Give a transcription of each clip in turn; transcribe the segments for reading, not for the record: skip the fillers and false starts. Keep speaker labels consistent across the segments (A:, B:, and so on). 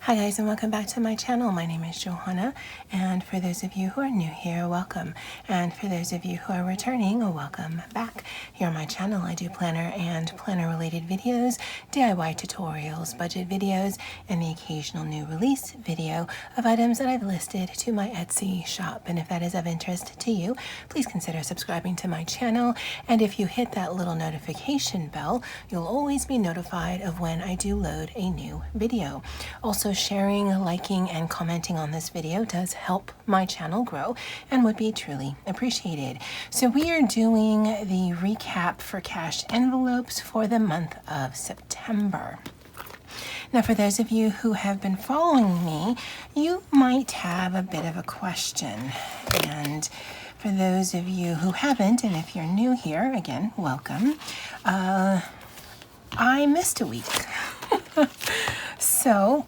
A: Hi guys, and welcome back to my channel. My name is Johanna, and for those of you who are new here, welcome. And for those of you who are returning, welcome back. Here on my channel, I do planner and planner related videos, DIY tutorials, budget videos, and the occasional new release video of items that I've listed to my Etsy shop. And if that is of interest to you, please consider subscribing to my channel. And if you hit that little notification bell, you'll always be notified of when I do load a new video. Also, sharing, liking, and commenting on this video does help my channel grow and would be truly appreciated. So we are doing the recap for cash envelopes for the month of September. Now, for those of you who have been following me, you might have a bit of a question. And for those of you who haven't, and if you're new here, again, welcome. I missed a week. So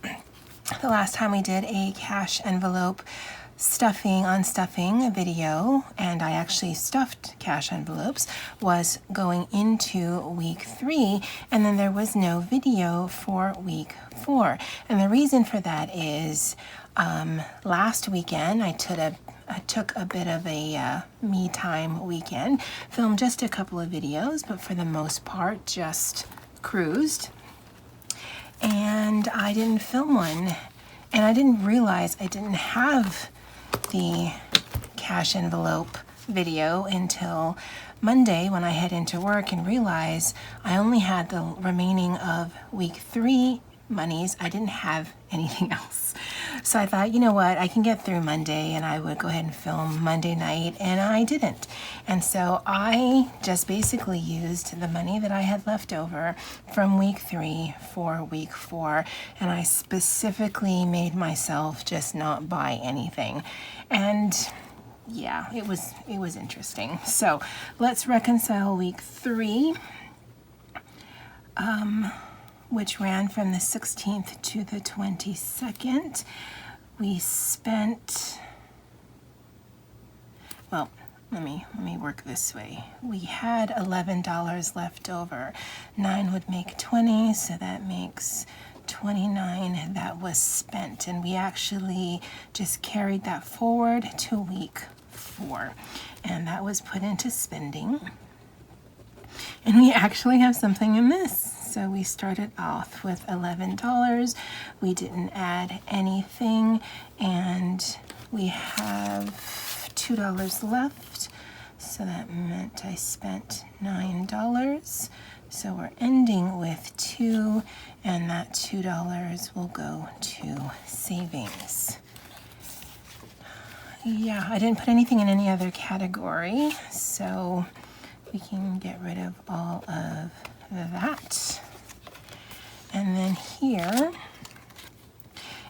A: the last time we did a cash envelope unstuffing video, and I actually stuffed cash envelopes, was going into week 3, and then there was no video for week 4. And the reason for that is last weekend I took a bit of a me time weekend, filmed just a couple of videos, but for the most part just cruised, and I didn't film one. And I didn't realize I didn't have the cash envelope video until Monday when I head into work and realized I only had the remaining of week 3 monies. I didn't have anything else. So I thought, you know what, I can get through Monday, and I would go ahead and film Monday night, and I didn't. And so I just basically used the money that I had left over from week 3 for week 4, and I specifically made myself just not buy anything. And yeah, it was interesting. So let's reconcile week 3. Which ran from the 16th to the 22nd. We spent, well, let me work this way. We had $11 left over. 9 would make 20, so that makes 29 that was spent. And we actually just carried that forward to week 4. And that was put into spending. And we actually have something in this. So we started off with $11. We didn't add anything, and we have $2 left. So that meant I spent $9. So we're ending with 2, and that $2 will go to savings. Yeah, I didn't put anything in any other category, so we can get rid of all of that. And then here,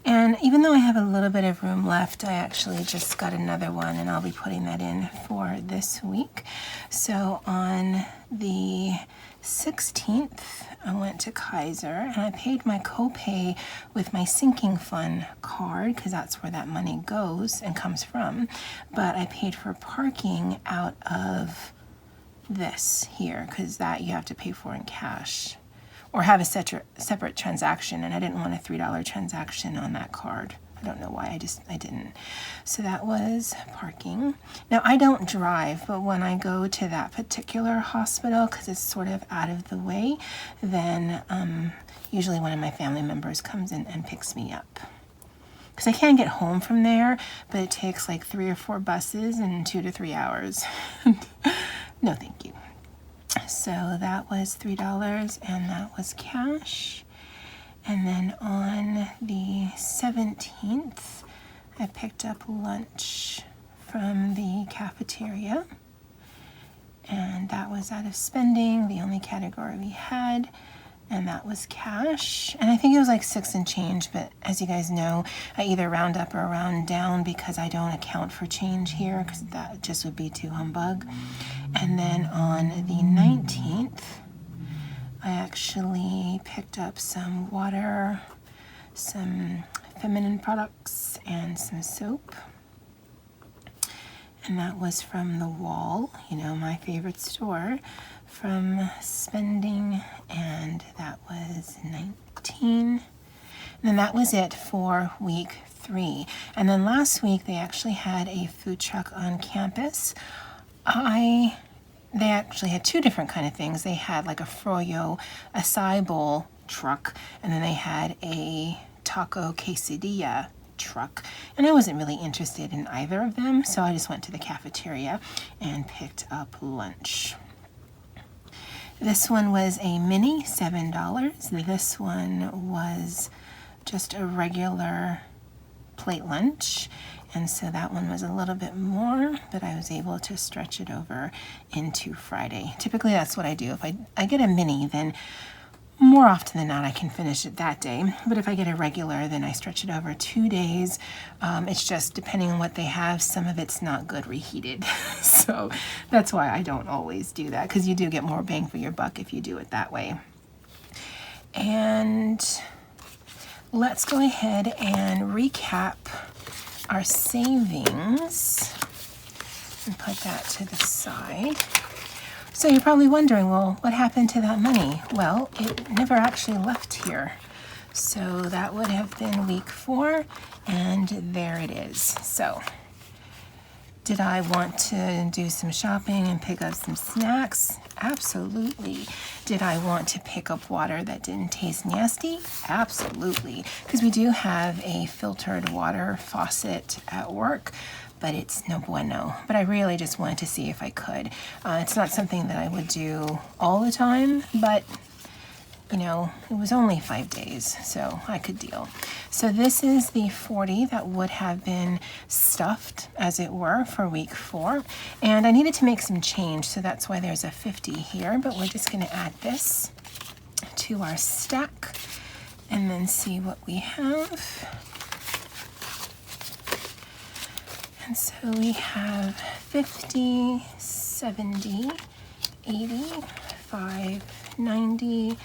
A: and even though I have a little bit of room left, I actually just got another one, and I'll be putting that in for this week. So on the 16th, I went to Kaiser, and I paid my copay with my sinking fund card, because that's where that money goes and comes from. But I paid for parking out of this here, because that you have to pay for in cash or have a separate transaction, and I didn't want a $3 transaction on that card. I don't know why, I didn't. So that was parking. Now, I don't drive, but when I go to that particular hospital, because it's sort of out of the way, then usually one of my family members comes in and picks me up. Because I can get home from there, but it takes like 3 or 4 buses and 2 to 3 hours. No, thank you. So that was $3, and that was cash. And then on the 17th, I picked up lunch from the cafeteria, and that was out of spending, the only category we had, and that was cash. And I think it was like 6 and change, but as you guys know, I either round up or round down because I don't account for change here, because that just would be too humbug. And then on the 19th, I actually picked up some water, some feminine products, and some soap. And that was from the Wall, my favorite store, from spending, and that was 19. And that was it for week 3. And then last week they actually had a food truck on campus. They actually had 2 different kind of things. They had like a froyo acai bowl truck, and then they had a taco quesadilla truck. And I wasn't really interested in either of them, so I just went to the cafeteria and picked up lunch. This one was a mini, $7. This one was just a regular plate lunch, and so that one was a little bit more, but I was able to stretch it over into Friday. Typically that's what I do. If I get a mini, then more often than not I can finish it that day, but if I get a regular, then I stretch it over 2 days. It's just depending on what they have, some of it's not good reheated. So that's why I don't always do that, because you do get more bang for your buck if you do it that way. And let's go ahead and recap our savings and put that to the side. So you're probably wondering, well, what happened to that money? Well, it never actually left here. So that would have been week 4, and there it is. So did I want to do some shopping and pick up some snacks? Absolutely. Did I want to pick up water that didn't taste nasty? Absolutely. Because we do have a filtered water faucet at work, but it's no bueno. But I really just wanted to see if I could. It's not something that I would do all the time, but you know, it was only 5 days, so I could deal. So this is the 40 that would have been stuffed, as it were, for week 4. And I needed to make some change, so that's why there's a 50 here, but we're just gonna add this to our stack and then see what we have. And so we have 50, 70, 85, 90,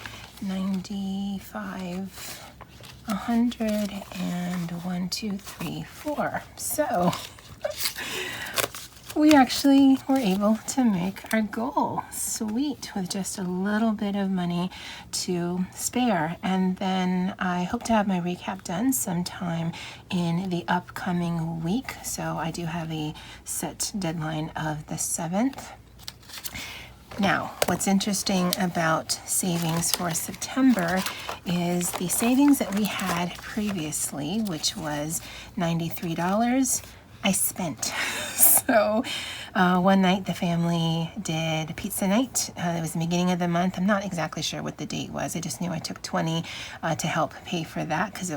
A: 95, 100, and 1, 2, 3, 4. So we actually were able to make our goal. Sweet, with just a little bit of money to spare. And then I hope to have my recap done sometime in the upcoming week. So I do have a set deadline of the 7th. Now, what's interesting about savings for September is the savings that we had previously, which was $93, I spent. So one night the family did pizza night. It was the beginning of the month. I'm not exactly sure what the date was. I just knew I took 20 to help pay for that, because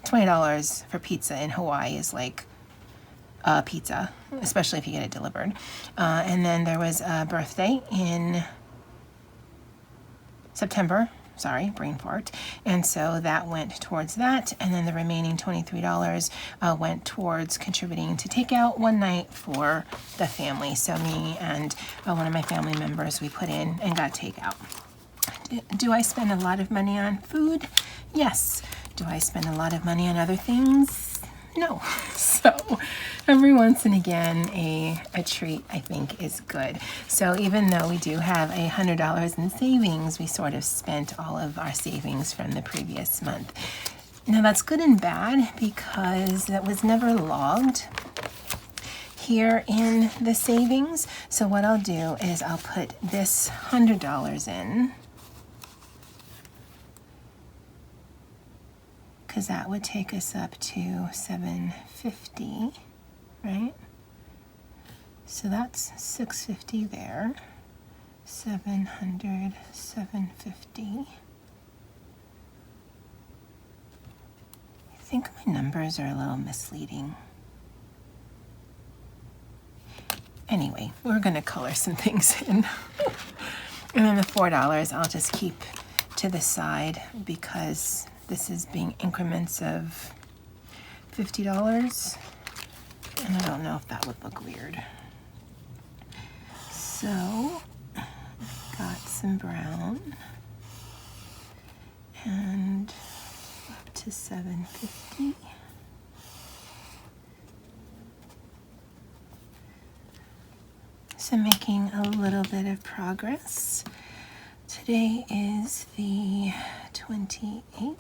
A: $20 for pizza in Hawaii is like pizza, especially if you get it delivered. And then there was a birthday in September, sorry, brain fart. And so that went towards that. And then the remaining $23 went towards contributing to takeout one night for the family. So me and one of my family members, we put in and got takeout. Do I spend a lot of money on food? Yes. Do I spend a lot of money on other things? No. So every once and again, a treat, I think, is good. So even though we do have $100 in savings, we sort of spent all of our savings from the previous month. Now that's good and bad, because that was never logged here in the savings. So what I'll do is I'll put this $100 in, because that would take us up to $750, right? So that's $650 there, 700, 750. I think my numbers are a little misleading. Anyway, we're gonna color some things in. And then the $4 I'll just keep to the side, because this is being increments of $50, and I don't know if that would look weird. So, got some brown, and up to $750. So making a little bit of progress. Today is the 28th.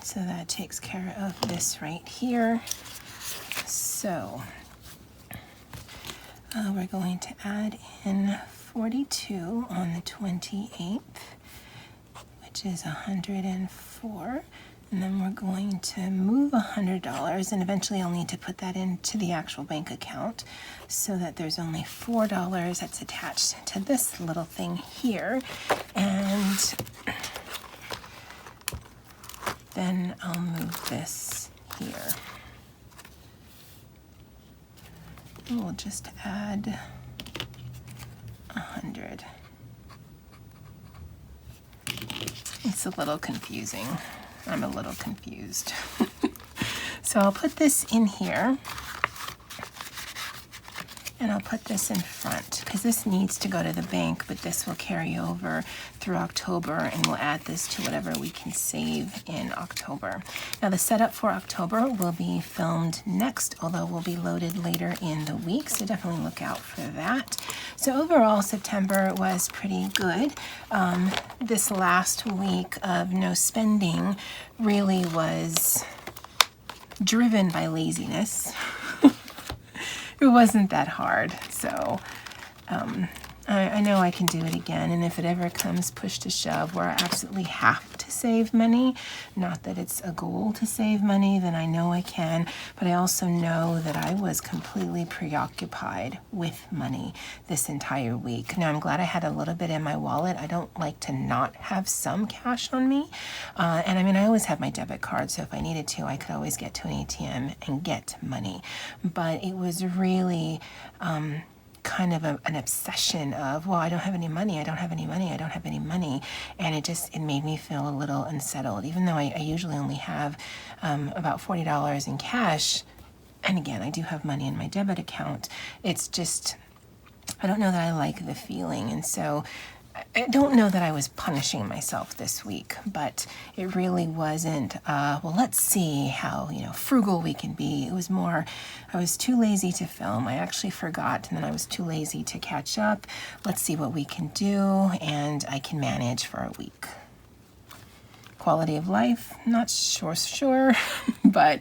A: So that takes care of this right here. So we're going to add in 42 on the 28th, which is 104. And then we're going to move $100, and eventually I'll need to put that into the actual bank account so that there's only $4 that's attached to this little thing here. And then I'll move this here. We'll just add 100. It's a little confusing. I'm a little confused. So I'll put this in here, and I'll put this in front because this needs to go to the bank, but this will carry over through October, and we'll add this to whatever we can save in October. Now the setup for October will be filmed next, although will be loaded later in the week, so definitely look out for that. So overall, September was pretty good. This last week of no spending really was driven by laziness. It wasn't that hard, so I know I can do it again, and if it ever comes push to shove where I absolutely have to save money, not that it's a goal to save money, then I know I can, but I also know that I was completely preoccupied with money this entire week. Now I'm glad I had a little bit in my wallet. I don't like to not have some cash on me, and I mean I always have my debit card, so if I needed to I could always get to an ATM and get money, but it was really kind of an obsession of, well, I don't have any money, I don't have any money, I don't have any money, and it made me feel a little unsettled, even though I usually only have about $40 in cash, and again, I do have money in my debit account. It's just, I don't know that I like the feeling, and so I don't know that I was punishing myself this week, but it really wasn't, well, let's see how, frugal we can be. It was more, I was too lazy to film. I actually forgot, and then I was too lazy to catch up. Let's see what we can do, and I can manage for a week. Quality of life, not sure, but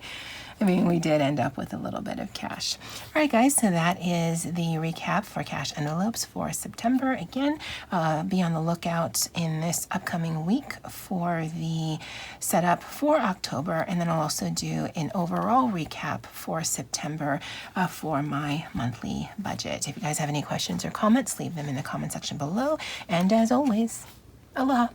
A: I mean, we did end up with a little bit of cash. All right, guys, so that is the recap for cash envelopes for September. Again, be on the lookout in this upcoming week for the setup for October, and then I'll also do an overall recap for September for my monthly budget. If you guys have any questions or comments, leave them in the comment section below. And as always, aloha.